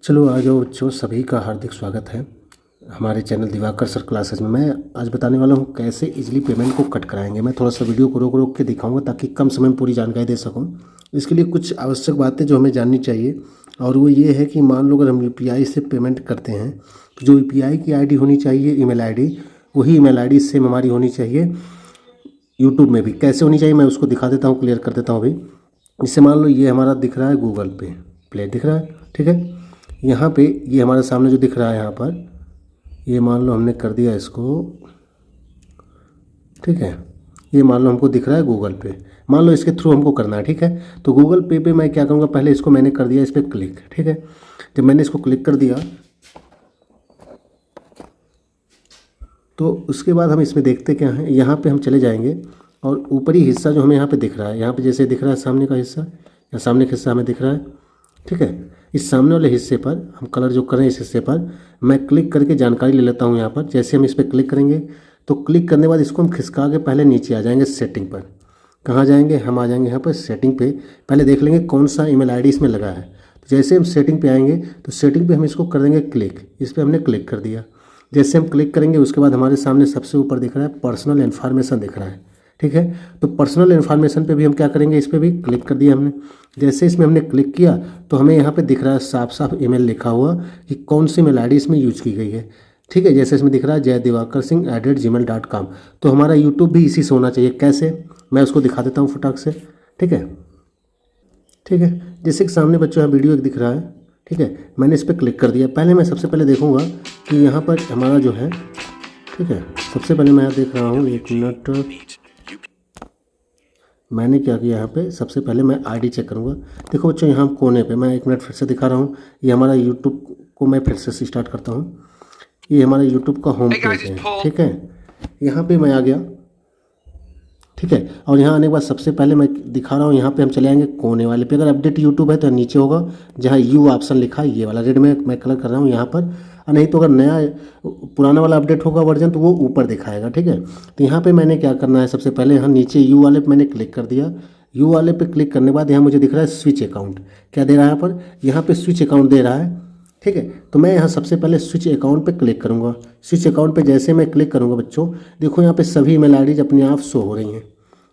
चलो आ जाओ बच्चों, सभी का हार्दिक स्वागत है हमारे चैनल दिवाकर सर क्लासेस में। मैं आज बताने वाला हूँ कैसे इजीली पेमेंट को कट कराएंगे। मैं थोड़ा सा वीडियो को रोक रोक के दिखाऊंगा ताकि कम समय में पूरी जानकारी दे सकूँ। इसके लिए कुछ आवश्यक बातें जो हमें जाननी चाहिए, और वो ये है कि मान लो अगर हम यूपीआई से पेमेंट करते हैं तो जो यूपीआई की आईडी होनी चाहिए, ईमेल आईडी, वही ईमेल आईडी सेम हमारी होनी चाहिए यूट्यूब में भी। कैसे होनी चाहिए मैं उसको दिखा देता हूँ, क्लियर कर देता हूँ अभी। इससे मान लो ये हमारा दिख रहा है गूगल पे प्ले दिख रहा है, ठीक है। यहाँ पे ये हमारे सामने जो दिख रहा है यहाँ पर, ये मान लो हमने कर दिया इसको, ठीक है। ये मान लो हमको दिख रहा है गूगल पे, मान लो इसके थ्रू हमको करना है, ठीक है। तो गूगल पे पे मैं क्या करूँगा, पहले इसको मैंने कर दिया इस पर क्लिक, ठीक है। जब मैंने इसको क्लिक कर दिया तो उसके बाद हम इसमें देखते क्या हैं, यहाँ पे हम चले जाएंगे और ऊपरी हिस्सा जो हमें यहाँ पे दिख रहा है, यहाँ पे जैसे दिख रहा है सामने का हिस्सा या सामने का हिस्सा हमें दिख रहा है, ठीक है। इस सामने वाले हिस्से पर हम कलर जो करें, इस हिस्से पर मैं क्लिक करके जानकारी ले लेता हूँ। यहाँ पर जैसे हम इस पर क्लिक करेंगे तो क्लिक करने के बाद इसको हम खिसका के पहले नीचे आ जाएंगे सेटिंग पर। कहाँ जाएंगे, हम आ जाएंगे यहाँ पर सेटिंग पे। पहले देख लेंगे कौन सा ईमेल आईडी इसमें लगा है। तो जैसे हम सेटिंग पे आएंगे तो सेटिंग पे हम इसको कर देंगे क्लिक। इस पर हमने क्लिक कर दिया। जैसे हम क्लिक करेंगे उसके बाद हमारे सामने सबसे ऊपर दिख रहा है पर्सनल इन्फॉर्मेशन दिख रहा है, ठीक है। तो पर्सनल इन्फॉर्मेशन पे भी हम क्या करेंगे, इस पर भी क्लिक कर दिया हमने। जैसे इसमें हमने क्लिक किया तो हमें यहाँ पे दिख रहा है साफ साफ ईमेल लिखा हुआ कि कौन सी ईमेल आईडी इसमें यूज की गई है, ठीक है। जैसे इसमें दिख रहा है jaydivakarSingh@gmail.com। तो हमारा यूट्यूब भी इसी से होना चाहिए। कैसे, मैं उसको दिखा देता हूँ फटाक से, ठीक है। ठीक है, जैसे कि सामने बच्चों यहाँ वीडियो एक दिख रहा है, ठीक है। मैंने इस पर क्लिक कर दिया। पहले मैं सबसे पहले देखूँगा कि यहाँ पर हमारा जो है, ठीक है। सबसे पहले मैं देख रहा हूँ, एक मिनट, मैंने क्या किया यहाँ पे, सबसे पहले मैं आईडी चेक करूँगा। देखो बच्चों यहाँ कोने पे मैं एक मिनट फिर से दिखा रहा हूँ। ये हमारा यूट्यूब को मैं फिर से स्टार्ट करता हूँ। ये हमारा यूट्यूब का होम पेज है, ठीक है। यहाँ पे मैं आ गया, ठीक है। और यहाँ आने के बाद सबसे पहले मैं दिखा रहा हूँ, यहाँ पे हम चले आएंगे कोने वाले पे। अगर अपडेट यूट्यूब है तो नीचे होगा जहाँ यू ऑप्शन लिखा है, ये वाला रेड में मैं कलर कर रहा हूँ यहाँ पर। और नहीं तो अगर नया पुराना वाला अपडेट होगा वर्जन तो वो ऊपर दिखाएगा, ठीक है। तो यहाँ पे मैंने क्या करना है, सबसे पहले यहाँ नीचे यू वाले पे मैंने क्लिक कर दिया। यू वाले पे क्लिक करने के बाद यहाँ मुझे दिख रहा है स्विच अकाउंट। क्या दे रहा है यहाँ पर, यहाँ पे स्विच अकाउंट दे रहा है, ठीक है। तो मैं यहाँ सबसे पहले स्विच अकाउंट पे क्लिक करूँगा। स्विच अकाउंट पे जैसे मैं क्लिक करूँगा बच्चों, देखो यहाँ पे सभी ईमेल आईडीज अपने आप शो हो रही हैं,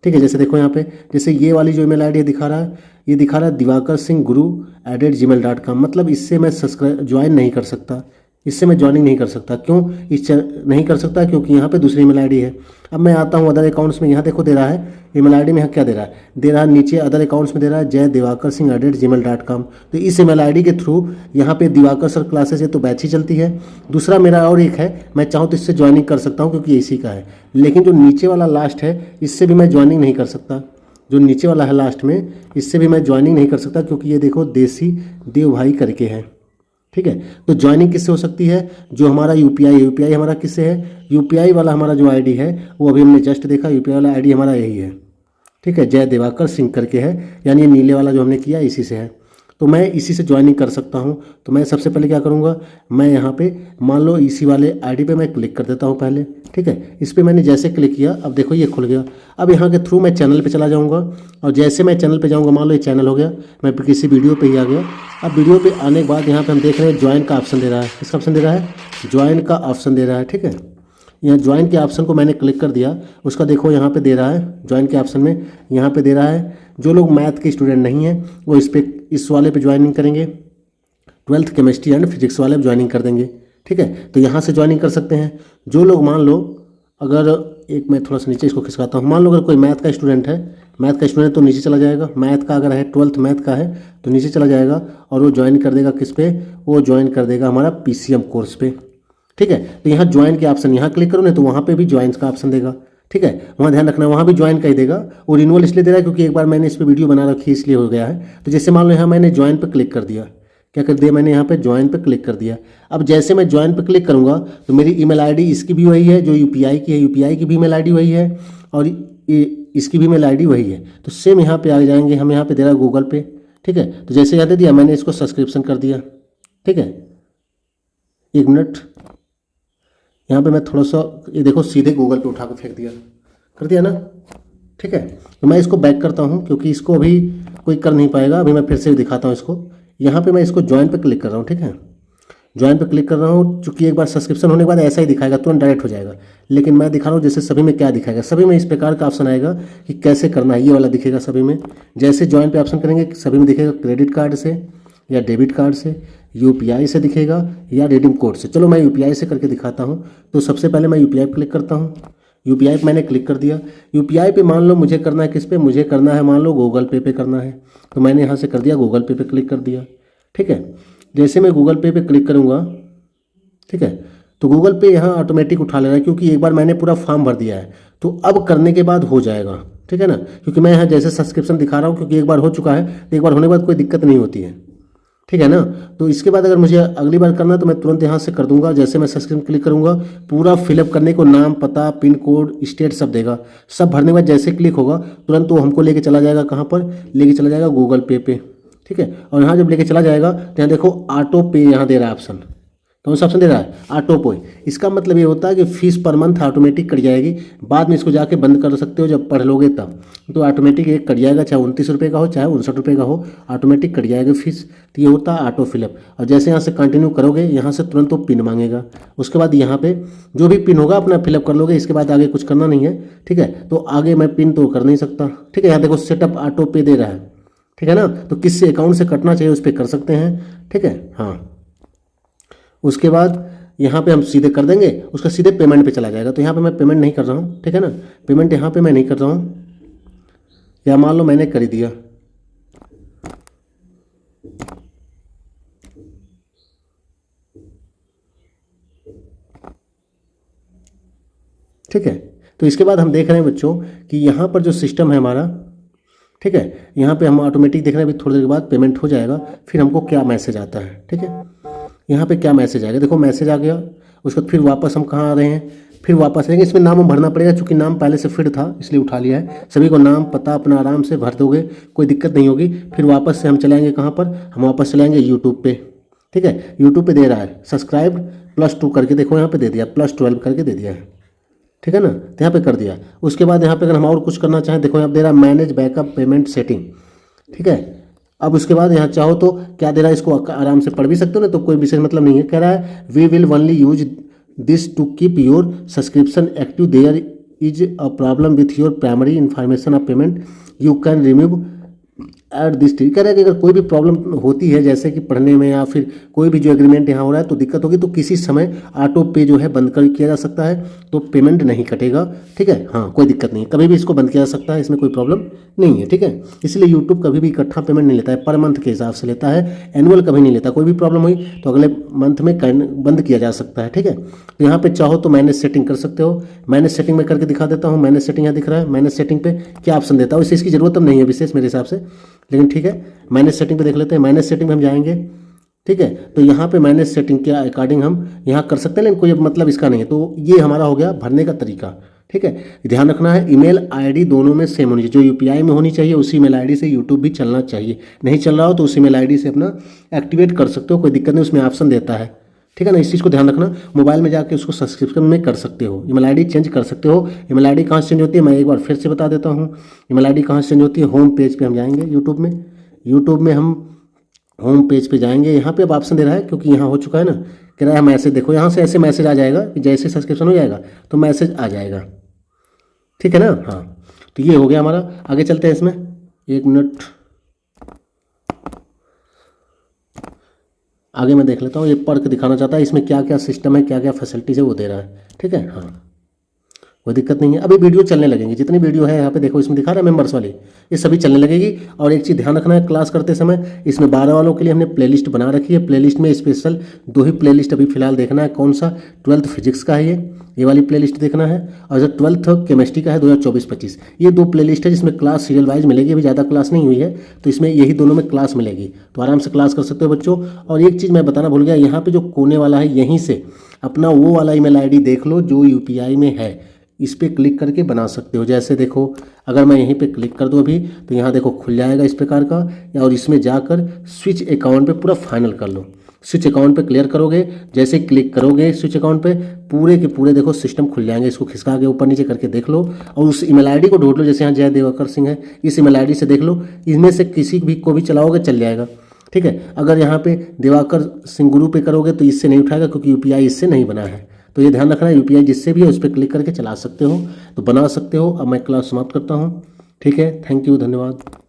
ठीक है। जैसे देखो यहाँ पे, जैसे ये वाली जो ईमेल आईडी दिखा रहा है, ये दिखा रहा है divakarsinghguru@gmail.com। मतलब इससे मैं सब्सक्राइब ज्वाइन नहीं कर सकता, इससे मैं ज्वाइनिंग नहीं कर सकता। क्यों नहीं कर सकता, क्योंकि यहाँ पे दूसरी ईमेल आईडी है। अब मैं आता हूँ अदर अकाउंट्स में, यहाँ देखो दे रहा है ईमेल आईडी में, यहाँ क्या दे रहा है नीचे अदर अकाउंट्स में दे रहा है jaydivakarSingh@gmail.com। तो इस ईमेल आईडी के थ्रू यहाँ पे दिवाकर सर क्लासेस है तो बैच ही चलती है। दूसरा मेरा और एक है, मैं चाहूँ तो इससे ज्वाइनिंग कर सकता हूँ क्योंकि इसी का है। लेकिन जो नीचे वाला लास्ट है इससे भी मैं ज्वाइनिंग नहीं कर सकता। जो नीचे वाला है लास्ट में, इससे भी मैं ज्वाइनिंग नहीं कर सकता क्योंकि ये देखो देसी देव भाई करके है, ठीक है। तो ज्वाइनिंग किससे हो सकती है, जो हमारा यूपीआई है। यूपीआई हमारा किससे है, यूपीआई वाला हमारा जो आईडी है वो अभी हमने जस्ट देखा, यूपीआई वाला आईडी हमारा यही है, ठीक है। जय दिवाकर सिंह करके है, यानी ये नीले वाला जो हमने किया इसी से है। तो मैं इसी से ज्वाइनिंग कर सकता हूँ। तो मैं सबसे पहले क्या करूँगा, मैं यहाँ पे मान लो इसी वाले आईडी पे मैं क्लिक कर देता हूँ पहले, ठीक है। इस पर मैंने जैसे क्लिक किया, अब देखो ये खुल गया। अब यहाँ के थ्रू मैं चैनल पे चला जाऊँगा, और जैसे मैं चैनल पे जाऊँगा, मान लो ये चैनल हो गया, मैं किसी वीडियो पे ही आ गया। अब वीडियो पे आने के बाद यहाँ पे हम देख रहे हैं ज्वाइन का ऑप्शन दे रहा है। किसका ऑप्शन दे रहा है, ज्वाइन का ऑप्शन दे रहा है, ठीक है। यहाँ ज्वाइन के ऑप्शन को मैंने क्लिक कर दिया। उसका देखो यहाँ पे दे रहा है ज्वाइन के ऑप्शन में, यहाँ पे दे रहा है जो लोग मैथ के स्टूडेंट नहीं हैं वो इस वाले पे ज्वाइनिंग करेंगे, 12th केमिस्ट्री एंड फिजिक्स वाले पे ज्वाइनिंग कर देंगे, ठीक है। तो यहाँ से ज्वाइनिंग कर सकते हैं। जो लोग मान लो, अगर एक मैं थोड़ा सा नीचे इसको खिसकाता हूँ, मान लो अगर कोई मैथ का स्टूडेंट है, मैथ का स्टूडेंट तो नीचे चला जाएगा। मैथ का अगर है 12th मैथ का है तो नीचे चला जाएगा और वो ज्वाइन कर देगा किस पे, वो ज्वाइन कर देगा हमारा पीसीएम कोर्स पे, ठीक है। तो यहाँ ज्वाइन के ऑप्शन यहाँ क्लिक करो, नहीं तो वहाँ पे भी ज्वाइन का ऑप्शन देगा, ठीक है। वहाँ ध्यान रखना, वहाँ भी ज्वाइन का ही देगा। और रिन्यूअल इसलिए दे रहा है क्योंकि एक बार मैंने इस पर वीडियो बना रखी इसलिए हो गया है। तो जैसे मान लो यहाँ मैंने ज्वाइन पर क्लिक कर दिया, क्या कर दिया मैंने यहाँ पे ज्वाइन पे क्लिक कर दिया। अब जैसे मैं ज्वाइन पे क्लिक करूँगा तो मेरी ईमेल आईडी इसकी भी वही है जो यूपीआई की है, यूपीआई की भी ईमेल आईडी वही है, और इसकी भी ईमेल आईडी वही है। तो सेम यहाँ पे आ जाएंगे हम, यहाँ पे दे रहा है गूगल पे, ठीक है। तो जैसे यहाँ दे दिया, मैंने इसको सब्सक्रिप्शन कर दिया, ठीक है। एक मिनट, यहाँ पे मैं थोड़ा सा, ये देखो सीधे गूगल पे उठा कर फेंक दिया, कर दिया ना, ठीक है। तो मैं इसको बैक करता हूँ क्योंकि इसको अभी कोई कर नहीं पाएगा। अभी मैं फिर से दिखाता हूँ इसको। यहाँ पे मैं इसको ज्वाइन पे क्लिक कर रहा हूँ, ठीक है। ज्वाइन पे क्लिक कर रहा हूँ, चूँकि एक बार सब्सक्रिप्शन होने के बाद ऐसा ही दिखाएगा, तुरंत डायरेक्ट हो जाएगा। लेकिन मैं दिखा रहा हूँ जैसे सभी में क्या दिखाएगा, सभी में इस प्रकार का ऑप्शन आएगा कि कैसे करना है, ये वाला दिखेगा सभी में। जैसे ज्वाइन पे ऑप्शन करेंगे सभी में दिखेगा क्रेडिट कार्ड से या डेबिट कार्ड से, यूपीआई से दिखेगा या रिडीम कोड से। चलो मैं यूपीआई से करके दिखाता हूँ। तो सबसे पहले मैं यूपीआई पे क्लिक करता हूँ। यूपीआई पे मैंने क्लिक कर दिया। यूपीआई पे मान लो मुझे करना है किस पे, मुझे करना है मान लो गूगल पे पे करना है, तो मैंने यहाँ से कर दिया गूगल पे पे क्लिक कर दिया, ठीक है। जैसे मैं गूगल पे पे क्लिक करूँगा, ठीक है, तो गूगल पे यहाँ ऑटोमेटिक उठा ले रहा है क्योंकि एक बार मैंने पूरा फॉर्म भर दिया है। तो अब करने के बाद हो जाएगा, ठीक है ना, क्योंकि मैं यहाँ जैसे सब्सक्रिप्शन दिखा रहा हूँ क्योंकि एक बार हो चुका है, तो एक बार होने के बाद कोई दिक्कत नहीं होती है, ठीक है ना। तो इसके बाद अगर मुझे अगली बार करना है तो मैं तुरंत यहाँ से कर दूंगा। जैसे मैं सब्सक्रिप्शन क्लिक करूँगा, पूरा फिलअप करने को नाम, पता, पिन कोड, स्टेट सब देगा। सब भरने के बाद जैसे क्लिक होगा तुरंत वो हमको लेके चला जाएगा कहाँ पर, लेके चला जाएगा गूगल पे पे, ठीक है। और यहाँ जब लेके चला जाएगा तो यहाँ देखो ऑटो पे यहाँ दे रहा है ऑप्शन, कौन सा ऑप्शन दे रहा है, ऑटो पे। इसका मतलब ये होता है कि fees per month automatic cut जाएगी। बाद में इसको जाके बंद कर सकते हो जब पढ़ लोगे तब, तो ऑटोमेटिक एक कट जाएगा, चाहे 29 रुपये का हो चाहे 59 रुपये का हो, ऑटोमेटिक कट जाएगा फीस। तो ये होता है ऑटो फिलअप। और जैसे यहाँ से कंटिन्यू करोगे यहाँ से तुरंत वो पिन मांगेगा, उसके बाद यहाँ पे जो भी पिन होगा अपना फिलअप कर लोगे। इसके बाद आगे कुछ करना नहीं है, ठीक है। तो आगे मैं पिन तो कर नहीं सकता, ठीक है। यहाँ देखो सेटअप ऑटो पे दे रहा है, ठीक है ना। तो किससे अकाउंट से कटना चाहिए उस पर कर सकते हैं, ठीक है, हाँ। उसके बाद यहाँ पे हम सीधे कर देंगे, उसका सीधे पेमेंट पे चला जाएगा। तो यहाँ पे मैं पेमेंट नहीं कर रहा हूँ, ठीक है ना, पेमेंट यहाँ पे मैं नहीं कर रहा हूँ, या मान लो मैंने कर ही दिया, ठीक है। तो इसके बाद हम देख रहे हैं बच्चों कि यहाँ पर जो सिस्टम है हमारा, ठीक है, यहाँ पे हम ऑटोमेटिक देख रहे हैं अभी थोड़ी देर के बाद पेमेंट हो जाएगा। फिर हमको क्या मैसेज आता है, ठीक है, यहाँ पे क्या मैसेज आएगा, देखो मैसेज आ गया। उसके बाद फिर वापस हम कहाँ आ रहे हैं, फिर वापस आएंगे। इसमें नाम भरना पड़ेगा, चूँकि नाम पहले से फिट था इसलिए उठा लिया है। सभी को नाम पता अपना आराम से भर दोगे, कोई दिक्कत नहीं होगी। फिर वापस से हम चलाएंगे कहाँ पर, हम वापस चलाएंगे यूट्यूब पे, ठीक है। यूट्यूब पे दे रहा है सब्सक्राइब +2 करके, देखो यहाँ पे दे दिया, +12 करके दे दिया है, ठीक है ना। तो यहाँ पे कर दिया। उसके बाद यहाँ पे अगर हम और कुछ करना चाहें, देखो यहाँ पे दे रहा है मैनेज बैकअप पेमेंट सेटिंग, ठीक है। अब उसके बाद यहाँ चाहो तो क्या दे रहा है, इसको आराम से पढ़ भी सकते हो ना, तो कोई विशेष मतलब नहीं है। कह रहा है we will only use this to keep your subscription active, there is a problem with your primary information of payment, you can remove at this. कह रहा है कि अगर कोई भी प्रॉब्लम होती है जैसे कि पढ़ने में या फिर कोई भी जो एग्रीमेंट यहाँ हो रहा है तो दिक्कत होगी, तो किसी समय ऑटो पे जो है बंद कर किया जा सकता है, तो पेमेंट नहीं कटेगा, ठीक है, हाँ, कोई दिक्कत नहीं, कभी भी इसको बंद किया जा सकता है, इसमें कोई प्रॉब्लम नहीं है, ठीक है। इसलिए यूट्यूब कभी भी इकट्ठा पेमेंट नहीं लेता है, पर मंथ के हिसाब से लेता है, एनुअल कभी नहीं लेता। कोई भी प्रॉब्लम हुई तो अगले मंथ में बंद किया जा सकता है, ठीक है। तो यहाँ पे चाहो तो मैनेज सेटिंग कर सकते हो। मैनेज सेटिंग में करके दिखा देता हूँ। मैनेज सेटिंग यहाँ दिख रहा है, मैनेज सेटिंग पे क्या ऑप्शन देता हूँ, इसकी जरूरत अब नहीं है विशेष मेरे हिसाब से, लेकिन ठीक है। मैनेज सेटिंग पे देख लेते हैं। मैनेज सेटिंग में हम जाएंगे, ठीक है। तो यहाँ पे मैनेज सेटिंग के अकॉर्डिंग हम यहाँ कर सकते हैं, लेकिन कोई मतलब इसका नहीं है। तो ये हमारा हो गया भरने का तरीका, ठीक है। ध्यान रखना है ईमेल आईडी दोनों में सेम होनी चाहिए, जो यूपीआई में होनी चाहिए उसी ईमेल आईडी से यूट्यूब भी चलना चाहिए। नहीं चल रहा हो तो उसी ईमेल आईडी से अपना एक्टिवेट कर सकते हो, कोई दिक्कत नहीं, उसमें ऑप्शन देता है, ठीक है ना। इस चीज़ को ध्यान रखना। मोबाइल में जाके उसको सब्सक्रिप्शन में कर सकते हो, ईमेल आईडी चेंज कर सकते हो। ईमेल आईडी कहाँ से चेंज होती है मैं एक बार फिर से बता देता हूँ। ईमेल आईडी कहाँ से चेंज होती है, होम पेज पे हम जाएंगे यूट्यूब में हम होम पेज पे जाएंगे। यहाँ पे अब ऑप्शन दे रहा है क्योंकि यहाँ हो चुका है ना, कह रहा है मैसेज, देखो यहाँ से ऐसे मैसेज आ जाएगा कि जैसे सब्सक्रिप्शन हो जाएगा तो मैसेज आ जाएगा, ठीक है ना, हाँ। तो ये हो गया हमारा। आगे चलते हैं इसमें, 1 मिनट आगे मैं देख लेता हूँ। ये पढ़ के दिखाना चाहता है इसमें क्या क्या सिस्टम है, क्या क्या फैसिलिटीज़ है वो दे रहा है, ठीक है, हाँ, कोई दिक्कत नहीं है। अभी वीडियो चलने लगेंगी, जितनी वीडियो है यहाँ पे देखो इसमें दिखा रहा है मेंबर्स वाली, ये सभी चलने लगेगी। और एक चीज़ ध्यान रखना है क्लास करते समय, इसमें 12 वालों के लिए हमने प्लेलिस्ट बना रखी है। प्लेलिस्ट में स्पेशल 2 ही प्लेलिस्ट अभी फिलहाल देखना है। कौन सा, 12th फिजिक्स का है ये वाली प्लेलिस्ट देखना है, और जो 12th केमिस्ट्री का है 2024-25, ये 2 प्लेलिस्ट है जिसमें क्लास सीरियल वाइज मिलेगी। अभी ज़्यादा क्लास नहीं हुई है तो इसमें यही दोनों में क्लास मिलेगी, तो आराम से क्लास कर सकते हो बच्चों। और एक चीज़ मैं बताना भूल गया, यहाँ पे जो कोने वाला है यहीं से अपना वो वाला ईमेल आईडी देख लो जो यूपीआई में है, इस पर क्लिक करके बना सकते हो। जैसे देखो अगर मैं यहीं पे क्लिक कर दूँ अभी तो यहाँ देखो खुल जाएगा इस प्रकार का, और इसमें जाकर स्विच अकाउंट पे पूरा फाइनल कर लो। स्विच अकाउंट पे क्लियर करोगे, जैसे क्लिक करोगे स्विच अकाउंट पे पूरे के पूरे देखो सिस्टम खुल जाएंगे। इसको खिसका के ऊपर नीचे करके देख लो और उस ईमेल आईडी को ढूंढ लो। जैसे यहाँ जय देवकर सिंह है, इस ईमेल आईडी से देख लो, इनमें से किसी भी को भी चलाओगे चल जाएगा। ठीक है। अगर यहाँ पे दिवाकर सिंह गुरु पे करोगे तो इससे नहीं उठाएगा, क्योंकि यूपीआई इससे नहीं बना है। तो ये ध्यान रखना, यूपीआई जिससे भी है उस पर क्लिक करके चला सकते हो, तो बना सकते हो। अब मैं क्लास समाप्त करता हूँ। ठीक है, थैंक यू, धन्यवाद।